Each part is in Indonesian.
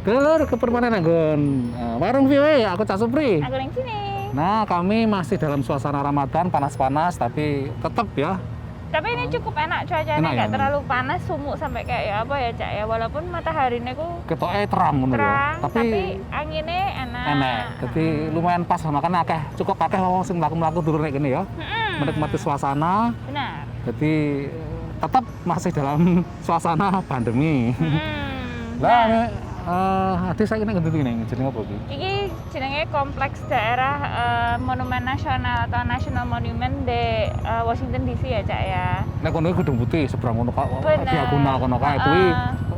Dulur kepermanen nggon warung piye aku Cak Supri. Aku ning sini. Nah, kami masih dalam suasana Ramadan panas-panas tapi tetap ya. Tapi ini cukup enak cuacanya, Enak ya, nggak terlalu panas, sumuk sampai kayak ya apa ya Cak ya. Walaupun mataharinya ku Ketoke terang ngono lho. terang, tapi anginnya enak. enak. Jadi lumayan pas makanya cukup akeh wong sing mlaku-mlaku dulur nek kene ya. Menikmati suasana. Benar. Jadi tetap masih dalam suasana pandemi. Nah, Ade saya kena ngendi ning jeneng apa iki? iki jenenge kompleks daerah Monumen Nasional atau National Monument di Washington DC ya Cak ya. Nek kono iki Gedung Putih seberang kono Kak. Bener. Diagonal kono kae kuwi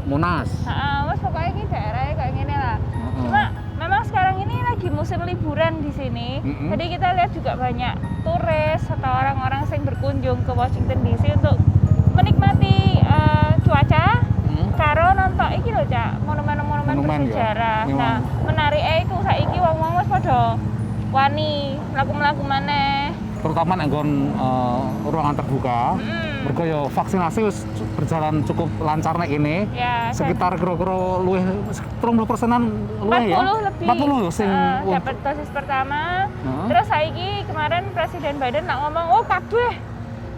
Monas. Mas pokoknya ini daerahnya kayak gini lah. Cuma memang sekarang ini lagi musim liburan di sini. Jadi kita lihat juga banyak turis atau orang-orang yang berkunjung ke Washington DC untuk menikmati cuaca. Karo nonton iki lho Cak, monumen-monumen bersejarah. Ya. Nah, menarike iku saiki wong-wong wis padha wani mlaku-mlaku maneh. Terutama nek nggon ruangan terbuka. Mergo ya vaksinasi wis berjalan cukup lancar nek ini. Ya, sekitar kira-kira luwih 30%-an luwih ya. 40 lebih. 40 sing dapat dosis pertama. Terus saiki kemarin Presiden Biden nak ngomong, "Oh, kabeh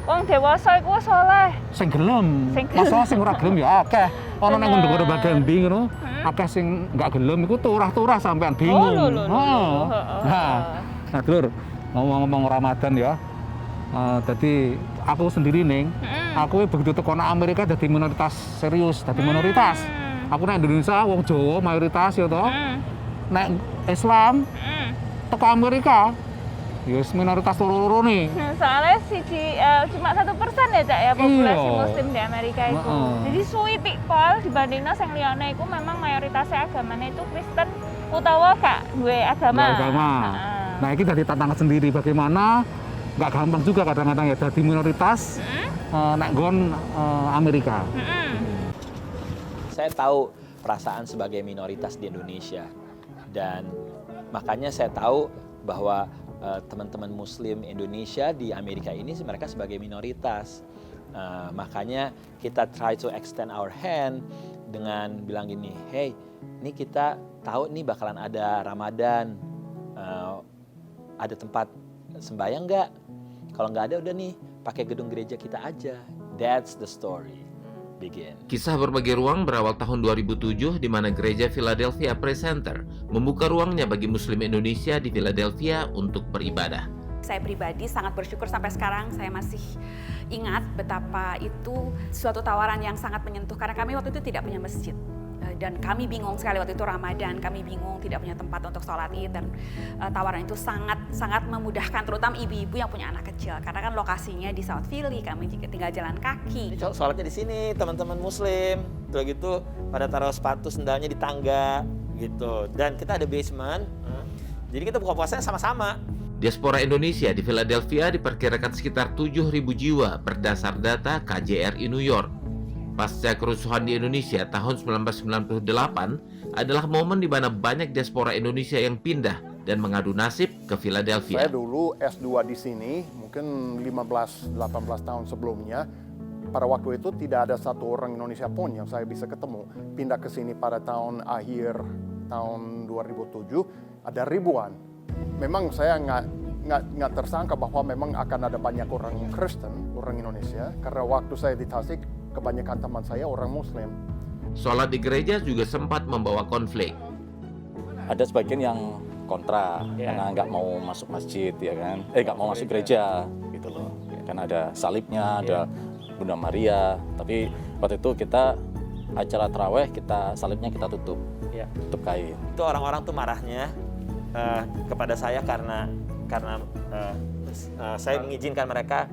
wong dewasa iku wis oleh." Sing gelem. Sing gelem. Masalah sing ora gelem ya akeh. Ana nek Bener. ndek bagian ndi ngono, akeh sing enggak gelem iku turah-turah sampean bingung. Nah, Dulur, ngomong-ngomong Ramadan ya. Jadi aku sendiri ning, aku begitu teko nang Amerika dadi minoritas serius, dadi minoritas. Aku nang Indonesia wong Jawa mayoritas ya toh. Nek Islam teko Amerika ya minoritas loro-loro nih. Soalnya cuma 1% ya Cak ya populasi Iya. muslim di Amerika itu. Jadi suwi pol dibandingno sing liyane iku memang mayoritasnya agamanya itu Kristen utawa gak duwe agama. Nah, ini dari tantangan sendiri bagaimana nggak gampang juga kadang-kadang ya jadi minoritas nek nggon Amerika. Saya tahu perasaan sebagai minoritas di Indonesia dan makanya saya tahu bahwa teman-teman Muslim Indonesia di Amerika ini mereka sebagai minoritas. Makanya kita try to extend our hand dengan bilang gini, hey, ini kita tahu nih bakalan ada Ramadan, ada tempat sembahyang nggak? Kalau nggak ada udah nih pakai gedung gereja kita aja. That's the story. Begin. Kisah berbagi ruang berawal tahun 2007 di mana gereja Philadelphia Praise Center membuka ruangnya bagi Muslim Indonesia di Philadelphia untuk beribadah. Saya pribadi sangat bersyukur sampai sekarang saya masih ingat betapa itu suatu tawaran yang sangat menyentuh karena kami waktu itu tidak punya masjid. Dan kami bingung sekali waktu itu Ramadan, kami bingung tidak punya tempat untuk sholat Id dan tawaran itu sangat memudahkan terutama ibu-ibu yang punya anak kecil karena kan lokasinya di South Philly, kami tinggal jalan kaki. Sholatnya di sini teman-teman Muslim, udah gitu pada taruh sepatu sendalnya di tangga gitu dan kita ada basement, jadi kita buka puasanya sama-sama. Diaspora Indonesia di Philadelphia diperkirakan sekitar 7.000 jiwa berdasar data KJRI New York. Pasca kerusuhan di Indonesia tahun 1998 adalah momen di mana banyak diaspora Indonesia yang pindah dan mengadu nasib ke Philadelphia. Saya dulu S2 di sini, mungkin 15-18 tahun sebelumnya. Pada waktu itu tidak ada satu orang Indonesia pun yang saya bisa ketemu. Pindah ke sini pada akhir tahun 2007, ada ribuan. Memang saya nggak tersangka bahwa memang akan ada banyak orang Kristen, orang Indonesia. Karena waktu saya di Tasik, kebanyakan teman saya orang Muslim. Sholat di gereja juga sempat membawa konflik. Ada sebagian yang kontra karena nggak mau masuk masjid ya kan, nggak mau masuk gereja gitu loh. Karena ada salibnya, ada Bunda Maria. Tapi waktu itu kita acara taraweh salibnya kita tutup kain. Itu orang-orang tuh marahnya kepada saya karena saya mengizinkan mereka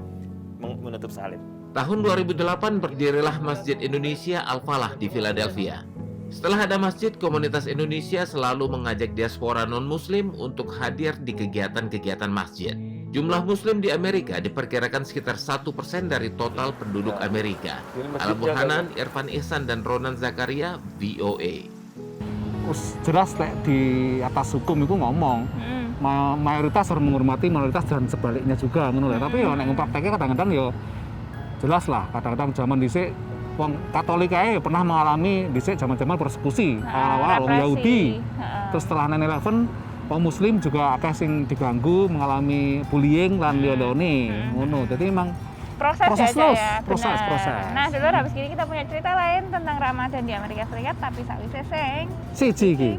menutup salib. Tahun 2008 berdirilah Masjid Indonesia Al-Falah di Philadelphia. Setelah ada masjid, komunitas Indonesia selalu mengajak diaspora non-muslim untuk hadir di kegiatan-kegiatan masjid. Jumlah muslim di Amerika diperkirakan sekitar 1% dari total penduduk Amerika. Al-Burhanan, Irfan Ihsan, dan Ronan Zakaria, VOA. Jelas di atas hukum itu ngomong, mayoritas harus menghormati minoritas dan sebaliknya juga. Tapi ya nek prakteknya kadang-kadang ya jelas lah, kadang-kadang zaman dhisik Wong Katolik ae pernah mengalami dhisik zaman-zaman persekusi awal-awal wong represi. Yahudi. Heeh. Terus setelah 9/11 wong Muslim juga akeh sing diganggu, mengalami bullying lan liyane. Ngono. Dadi memang Proses Proses aja terus, ya, proses, benar. proses. Nah, dulu habis ini kita punya cerita lain tentang Ramadan di Amerika Serikat, tapi sakwise sing siji iki.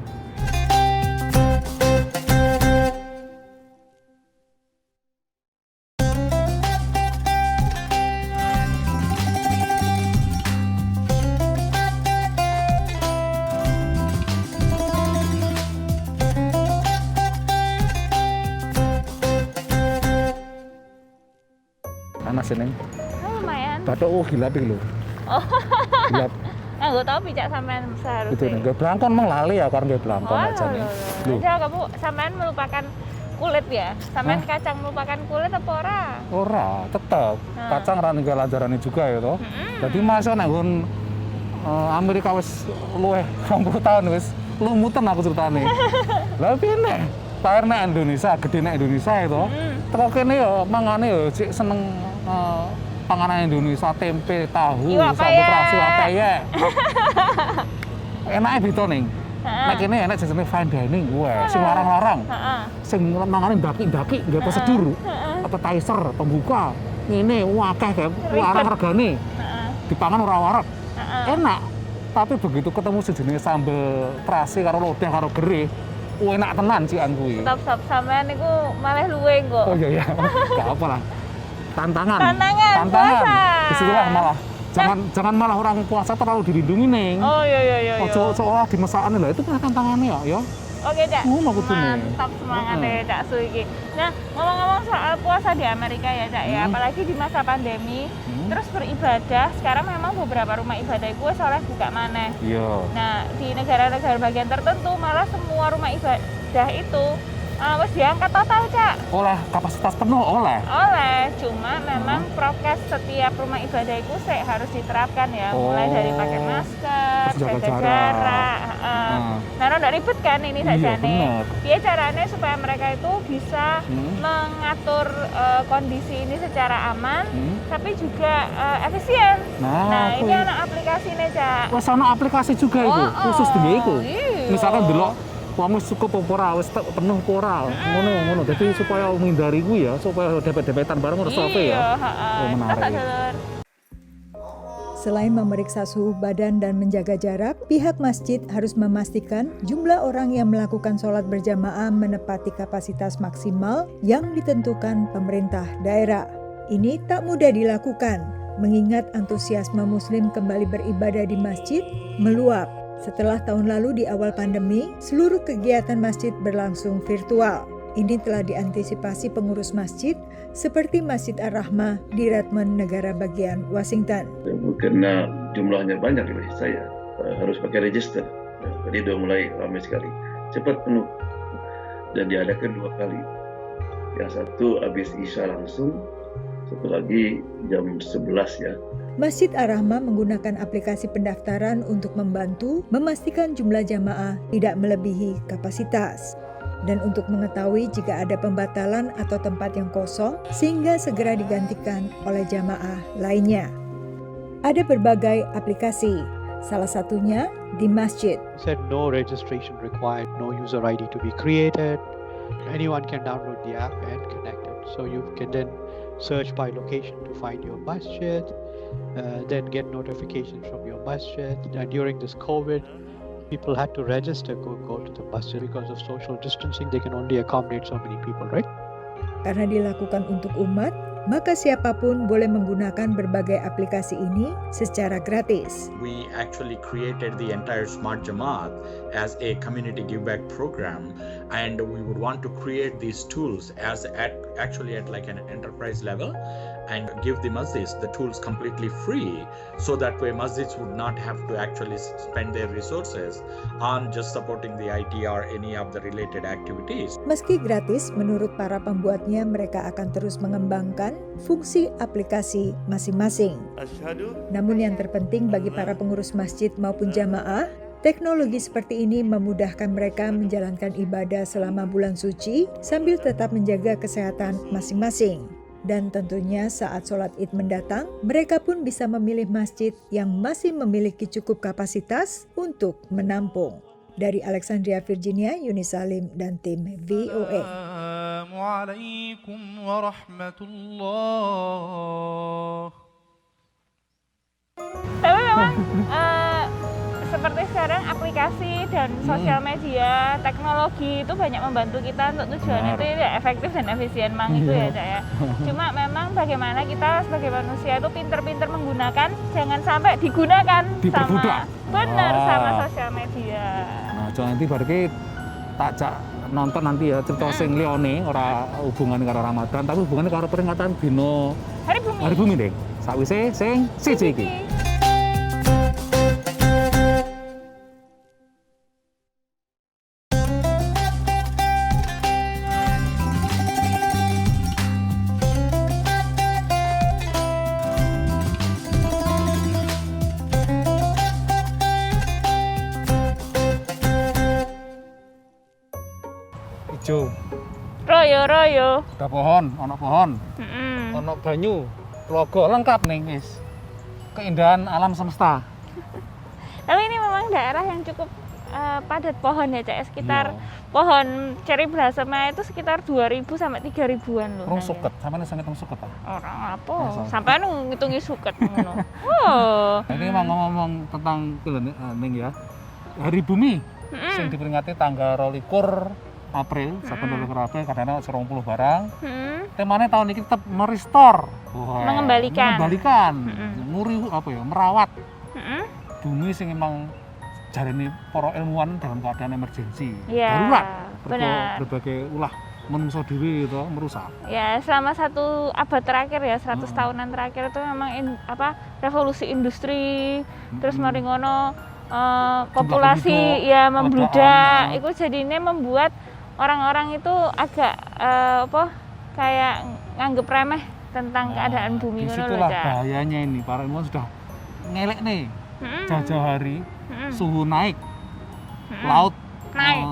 Panas ini. lumayan. Bathuk gilap iki lho. Oh. Gilap. Nah, gue tau pijak sampean Gitu seharusnya. nih. Gak belangkon emang lali ya karena gak belangkon Oh, aja nih. Loh. Aja kamu sampean melupakan kulit ya? Sampean kacang melupakan kulit apa ora? Ora, tetep. Kacang ra ninggal ajarane juga ya toh. Jadi masa nek nggon Amerika wis luwih 20 tahun wis lumutan aku ceritane. Lah piye nek lahir nek Indonesia, gede nek Indonesia ya toh. Teko kene ya mangane ya sik seneng panganan Indonesia, tempe, tahu, Iwak sambal peyek. terasi, iwak peyek. Enake beda ning. Nek kene enak jenenge fine dining, wah sing larang-larang. Heeh. Sing mangane ndaki-ndaki nggih prosedur. Appetizer, pembuka. Ngene akeh kae larang regane. Heeh. Dipangan ora warak. Heeh. Enak. Tapi begitu ketemu sejenis sambel terasi karo lodeh karo gerih, enak tenan cikan kuwi. Stop sampean niku malah luwe kok. Oh iya ya. Enggak apa lah. Tantangan. Tantangan, puasa. Disitulah malah jangan malah orang puasa terlalu dilindungi ning. Oh iya. Ojo seolah dimesakane lah itu kan tantangannya ya. Oke, Cak. Ngono kudune. Mantap semangatnya Cak Su iki. Nah, ngomong-ngomong soal puasa di Amerika ya, Cak ya, apalagi di masa pandemi, terus beribadah, sekarang memang beberapa rumah ibadah itu wis oleh buka maneh. Iya. Nah, di negara-negara bagian tertentu malah semua rumah ibadah itu wis diangkat total, Cak. Oleh kapasitas penuh oleh. Cuma memang prokes setiap rumah ibadah itu harus diterapkan ya, mulai dari pakai masker, Terus jaga jaga jarak. jarak. Nah, udah ribet kan ini Iya, saja nih. bener. Piye caranya supaya mereka itu bisa mengatur kondisi ini secara aman, tapi juga efisien. Nah, Ini kuwi. anak aplikasi nih, Cak. Wes ana aplikasi juga itu, khusus dinggo iku. Iya. Misalkan delok wis cukup apa ora, wis penuh apa ora. Ngono. Dadi supaya menghindari kuwi ya, supaya depet-depetan bareng ora sope ya. Oh, menarik. Terus, Dulur. Selain memeriksa suhu badan dan menjaga jarak, pihak masjid harus memastikan jumlah orang yang melakukan sholat berjamaah menepati kapasitas maksimal yang ditentukan pemerintah daerah. Ini tak mudah dilakukan, mengingat antusiasme Muslim kembali beribadah di masjid meluap. Setelah tahun lalu di awal pandemi, seluruh kegiatan masjid berlangsung virtual. Ini telah diantisipasi pengurus masjid seperti Masjid Ar-Rahmah di Redmond, negara bagian Washington. Karena jumlahnya banyak saya harus pakai register. Tadi udah mulai ramai sekali. Cepat penuh dan diadakan 2 kali. Yang satu habis Isya langsung, satu lagi jam 11 ya. Masjid Ar-Rahmah menggunakan aplikasi pendaftaran untuk membantu memastikan jumlah jamaah tidak melebihi kapasitas. Dan untuk mengetahui jika ada pembatalan atau tempat yang kosong sehingga segera digantikan oleh jamaah lainnya. Ada berbagai aplikasi, salah satunya di masjid. Said no registration required, no user ID to be created. Anyone can download the app and connect it. So you can then search by location to find your masjid, then get notifications from your masjid. And during this COVID, people had to register go to the masjid because of social distancing. They can only accommodate so many people, right? Karena dilakukan untuk umat, maka siapapun boleh menggunakan berbagai aplikasi ini secara gratis. We actually created the entire Smart Jamaat as a community give back program, and we would want to create these tools as at like an enterprise level and give the masjids the tools completely free, so that way masjids would not have to actually spend their resources on just supporting the IT or any of the related activities. Meski gratis, menurut para pembuatnya mereka akan terus mengembangkan fungsi aplikasi masing-masing. Namun yang terpenting bagi para pengurus masjid maupun jamaah, teknologi seperti ini memudahkan mereka menjalankan ibadah selama bulan suci sambil tetap menjaga kesehatan masing-masing. Dan tentunya saat sholat Id mendatang, mereka pun bisa memilih masjid yang masih memiliki cukup kapasitas untuk menampung. Dari Alexandria, Virginia, Yuni Salim dan tim VOA. Assalamualaikum warahmatullah. Tapi memang seperti sekarang aplikasi dan sosial media, teknologi itu banyak membantu kita untuk tujuan itu ya efektif dan efisien itu ya Cak ya. Cuma memang bagaimana kita sebagai manusia itu pinter-pinter menggunakan, jangan sampai digunakan sama sosial media. Nah, nanti berarti tak nonton nanti ya cerita sing liyane ora hubungannya karo Ramadan, tapi hubungannya karo peringatan dino Hari Bumi deh. Sakwise sing siji iki. Ijo. Royo. Ada pohon, ono banyu, logo lengkap nih guys. Keindahan alam semesta. Tapi ini memang daerah yang cukup padat pohon ya Cak, sekitar pohon cherry blossom-nya itu sekitar 2.000 sampai 3.000-an loh. Rong suket, sampeyan iso ngitung suket ta? Ora apa, sampean ngitungi suket ngono. Oh. Ini emang ngomong tentang ning ya. Hari Bumi sing diperingati tanggal 22 April, saben 22 April kadang-kadang 20 barang. Temanya tahun ini tetap merestore, mengembalikan, merawat bumi sing emang jarene para ilmuwan dalam keadaan emergensi, darurat, berbagai ulah menungso dhewe itu merusak. Ya, selama 1 abad terakhir ya, 100 tahunan terakhir itu memang revolusi industri, terus mari ngono populasi ya membludak, itu jadinya membuat orang-orang itu agak kayak nganggep remeh tentang keadaan bumi ngono lho, Cak. Bahayanya ini, para ilmuwan sudah ngelek nih. Jauh-jauh hari suhu naik, laut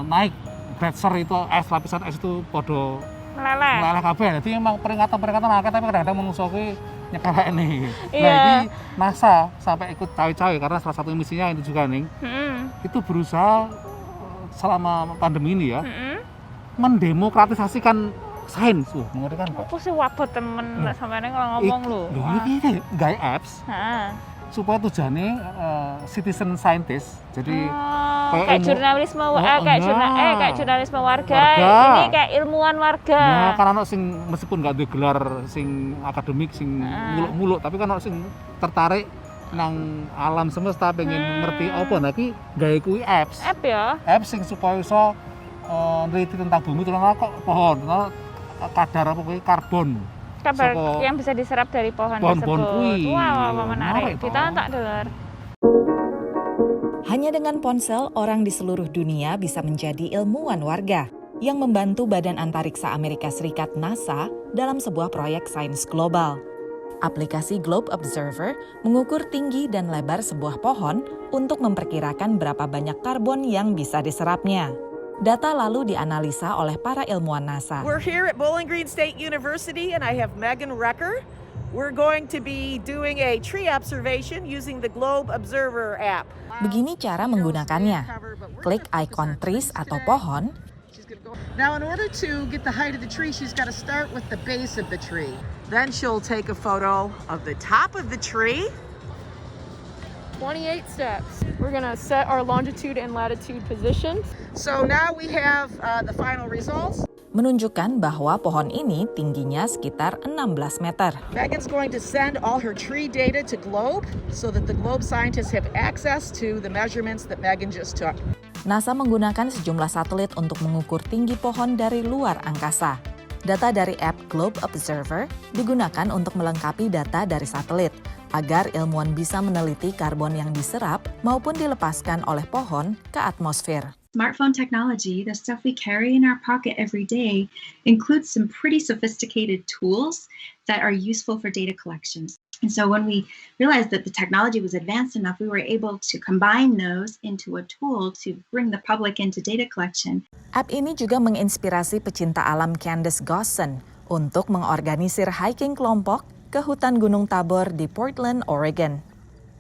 naik, glacier itu lapisan es itu podo meleleh kabeh. Jadi memang peringatan akeh, tapi kadang-kadang menungso kuwi nyepelek nih. Nah, ini NASA sampai ikut cawe-cawe karena salah satu misinya itu juga nih. Itu berusaha selama pandemi ini ya, mendemokratisasikan sains. Mengerti kan, Pak? Aku sih wabot temen sampeyan kalau ngomong lho. Ini gawe apps. Supaya tujuannya citizen scientist, jadi kayak jurnalisme, kayak jurnalisme warga, ini kayak ilmuwan warga. Nah, karena sing meskipun nggak ada gelar sing akademik, sing muluk-muluk, tapi kan sing tertarik nang alam semesta, pengen ngerti apa, nanti gawe kuwi apps. Apps sing supaya iso neliti tentang bumi, terutama kok pohon, kadar apa kuwi karbon. Yang bisa diserap dari pohon tersebut. Wah, menarik. Kita tak dengar. Hanya dengan ponsel, orang di seluruh dunia bisa menjadi ilmuwan warga yang membantu Badan Antariksa Amerika Serikat NASA dalam sebuah proyek sains global. Aplikasi Globe Observer mengukur tinggi dan lebar sebuah pohon untuk memperkirakan berapa banyak karbon yang bisa diserapnya. Data lalu dianalisa oleh para ilmuwan NASA. We're here at Bowling Green State University and I have Megan Recker. We're going to be doing a tree observation using the Globe Observer app. Begini cara menggunakannya. Klik ikon trees atau pohon. Now in order to get the height of the tree, she's got to start with the base of the tree. Then she'll take a photo of the top of the tree. 28 steps. We're gonna set our longitude and latitude positions. So now we have the final results. Menunjukkan bahwa pohon ini tingginya sekitar 16 meter. Megan's going to send all her tree data to Globe so that the Globe scientists have access to the measurements that Megan just took. NASA menggunakan sejumlah satelit untuk mengukur tinggi pohon dari luar angkasa. Data dari app Globe Observer digunakan untuk melengkapi data dari satelit, agar ilmuwan bisa meneliti karbon yang diserap maupun dilepaskan oleh pohon ke atmosfer. Smartphone technology, the stuff we carry in our pocket every day, includes some pretty sophisticated tools that are useful for data collections. And so when we realized that the technology was advanced enough, we were able to combine those into a tool to bring the public into data collection. App ini juga menginspirasi pecinta alam Candace Gosson untuk mengorganisir hiking kelompok ke hutan Gunung Tabor di Portland, Oregon.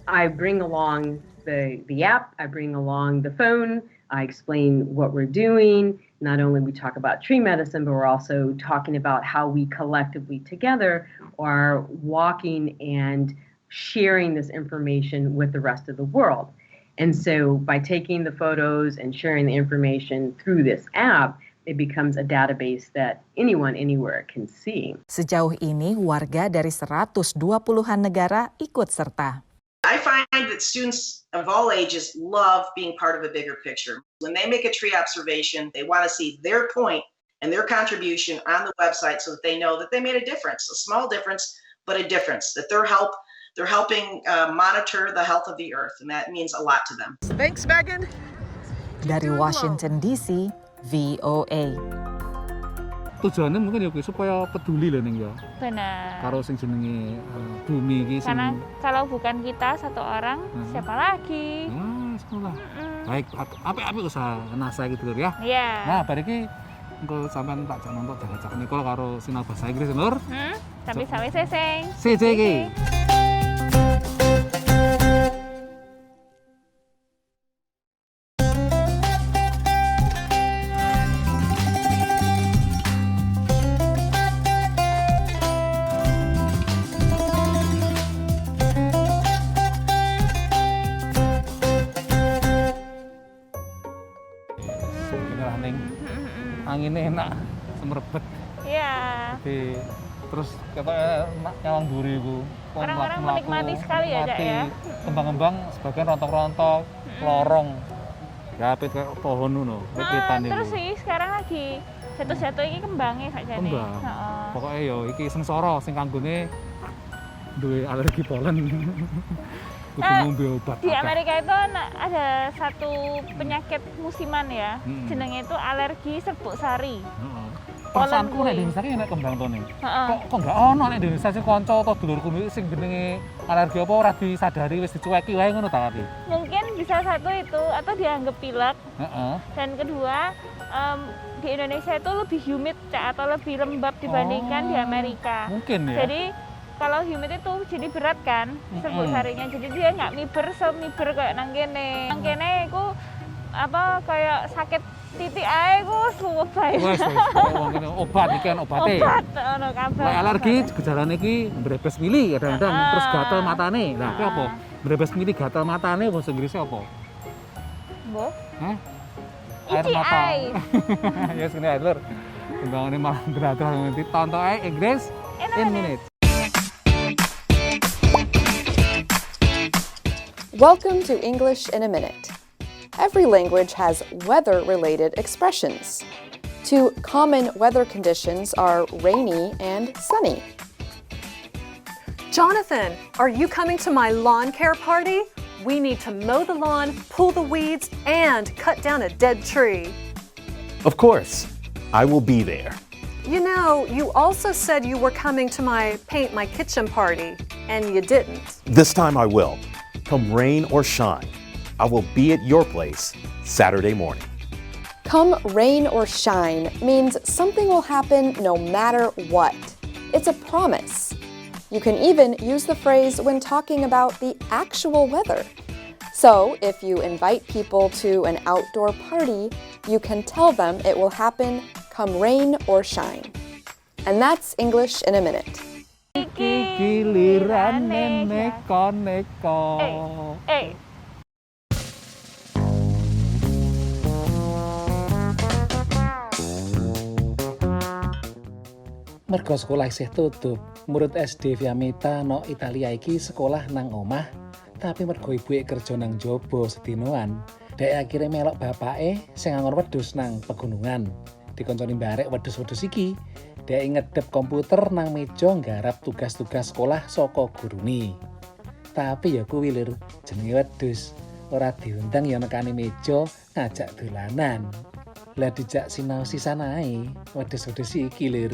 I bring along the app, I bring along the phone, I explain what we're doing. Not only we talk about tree medicine, but we're also talking about how we collectively together are walking and sharing this information with the rest of the world. And so by taking the photos and sharing the information through this app, it becomes a database that anyone anywhere can see. Sejauh ini warga dari 120-an negara ikut serta. I find that students of all ages love being part of a bigger picture. When they make a tree observation, they want to see their point and their contribution on the website so that they know that they made a difference, a small difference, but a difference, that they're helping monitor the health of the earth, and that means a lot to them. Thanks, Megan. Dari Washington DC, VOA. Tujuannya mungkin ya supaya peduli lah ning ya. Benar. Karo sing jenenge bumi iki sing. Karena kalau bukan kita satu orang, siapa lagi? Sekolah. Baik, apik-apik usaha NASA gitu ya. Iya. Nah, bar iki engko sampean tak jak nonton jaga-jaga Nicole karo sinau bahasa Inggris Nur. Tapi sampai seseng. Sejek iki. Anginnya enak, semerbet. Iya. Jadi terus kita nyawang duri bu. Orang-orang menikmati sekali ya, Cak ya. Kembang-kembang sebagian rontok-rontok, lorong. Ya, pet kayak pohon nuno, pet-petan itu. Terus sih sekarang lagi jatuh-jatuh ini kembangnya sakjane. Kembang. Pokoknya yo iki sengsara sing kanggone duwe alergi polen. Di Amerika itu ada satu penyakit musiman ya, jenenge itu alergi serbuk sari. Perasaanku nek Indonesia ki nek kembang to ning. Kok enggak ono nek Indonesia sing kanca atau dulurku sing jenenge alergi apa ora disadari wis dicueki wae ngono ta tapi. Mungkin bisa satu itu atau dianggap pilek. Dan kedua di Indonesia itu lebih humid atau lebih lembab dibandingkan di Amerika. Mungkin ya. Jadi kalau humid itu jadi berat kan serbuk sarinya, jadi dia nggak miber kayak nang kene. Nang kene iku apa kayak sakit titik ae iku suwe bae. Wes obat iki kan obate. Obat ono kabeh. Nek alergi gejalane iki mbrebes mili kadang-kadang terus gatel matane. Lah ki apa? Mbrebes mili gatel matane bahasa Inggrisnya apa? Mbok? Hah? Air mata. Ya sini ae lur. Kembangane malah gratis nanti tonton ae Inggris in minute. Welcome to English in a Minute. Every language has weather-related expressions. Two common weather conditions are rainy and sunny. Jonathan, are you coming to my lawn care party? We need to mow the lawn, pull the weeds, and cut down a dead tree. Of course, I will be there. You know, you also said you were coming to my paint my kitchen party, and you didn't. This time I will. Come rain or shine, I will be at your place Saturday morning. Come rain or shine means something will happen no matter what. It's a promise. You can even use the phrase when talking about the actual weather. So, if you invite people to an outdoor party, you can tell them it will happen come rain or shine. And that's English in a Minute. Giliran neko-neko. Mergo sekolah isih tutup, murid SD Viamita no Italia iki sekolah nang omah, tapi mergo ibuke kerja nang jaba sedinoan, dhek akhire melok bapake sing nganggur wedhus nang pegunungan. Dikonconi barek wedhus-wedhus iki, dhek ngedep komputer nang meja nggarap tugas-tugas sekolah saka gurune. Tapi ya kuwi lur, jenenge wedhus, ora diundang ya nekani meja ngajak dolanan. Lah dijak sinau sisan ae, wedhus-wedhus iki lur.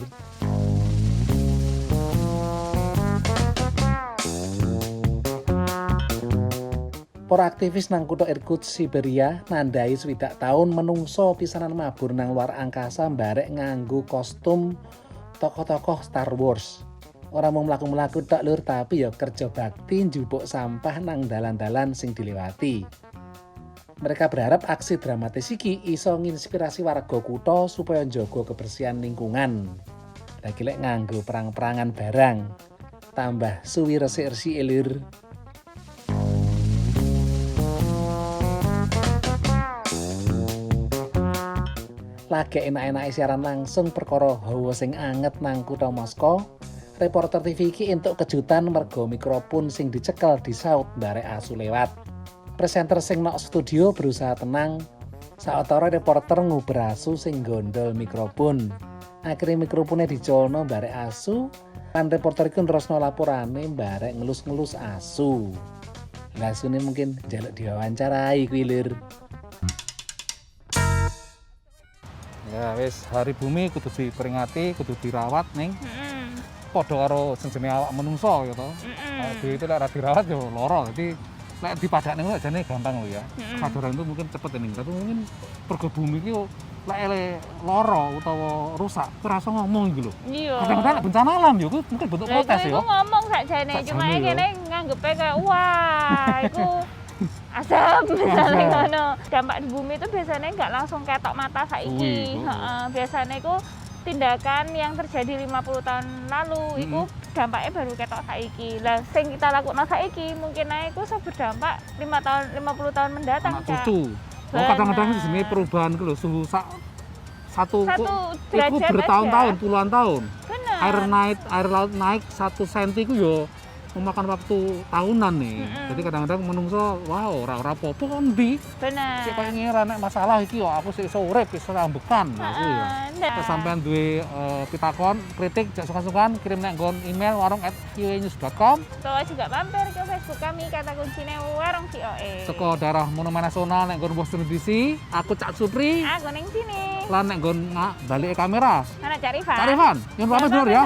Para aktivis nang kutha Irkutsk, Siberia nandai 60 tahun menungso pisanan mabur nang luar angkasa mbarek nganggo kostum tokoh-tokoh Star Wars. Ora mau mlaku-mlaku tok lur, tapi ya kerja bakti njupuk sampah nang dalan-dalan sing dilewati. Mereka berharap aksi dramatis iki iso nginspirasi warga kutha supaya njaga kebersihan lingkungan. Lagi lek nganggo perang-perangan barang, tambah suwi resik-resik lur. Lagi enak-enak siaran langsung perkara hawa sing anget nang kutha Moskow. Reporter TV iki entuk kejutan mergo mikrofon sing dicekel di saut barek asu lewat. Presenter sing nok studio berusaha tenang. Sautara reporter nguber asu sing gondol mikrofon. Akhirnya mikrofonnya dicolno barek asu. Lan reporter iku terusno laporane barek ngelus-ngelus asu. Lah asune mungkin jaluk diwawancarai kuwi lur. Ya wis, hari bumi kudu diperingati, kudu dirawat ning. Padha karo jenenge awak menungso ya to. Awak dhewe itu lek ora dirawat ya lara. Dadi lek dipadakne kok jane gampang lho ya. Kesadaran itu mungkin cepet ini, tapi mungkin pergo bumi iki lek lara utawa rusak ora iso ngomong iki lho. Iya. Kadang-kadang bencana alam ya mungkin bentuk protes ya. Iku ngomong sakjane, cuma kene nganggepe kayak wah, iku asam misalnya ngono. Dampak di bumi itu biasanya nggak langsung ketok mata saiki. Biasanya itu tindakan yang terjadi 50 tahun lalu itu dampaknya baru ketok saiki. Lah sing kita lakukan saiki mungkin ae iku iso berdampak 50 tahun mendatang. Anak cucu. Oh, kadang-kadang di sini perubahan ku lho suhu satu itu bertahun-tahun, puluhan tahun. Bener. Air laut naik 1 senti ku yo memakan waktu tahunan nih. Jadi kadang-kadang menungso, wow, ora apa-apa kok ndi. Bener. Cek koyo ngira nek masalah iki yo aku sik iso urip, iso rambekan. Nah, kuwi ya. Sampeyan duwe pitakon, kritik, jak suka-sukaan kirim nek nggon email warung@voanews.com. Atau juga mampir ke Facebook kami kata kuncine Warung VOA. Saka daerah Monumen Nasional nek nggon Washington DC, aku Cak Supri. Aku ning sini. Lan nek nggon balik kamera. Anak Cak Rifan. Cak Rifan, yang pamit dulu ya.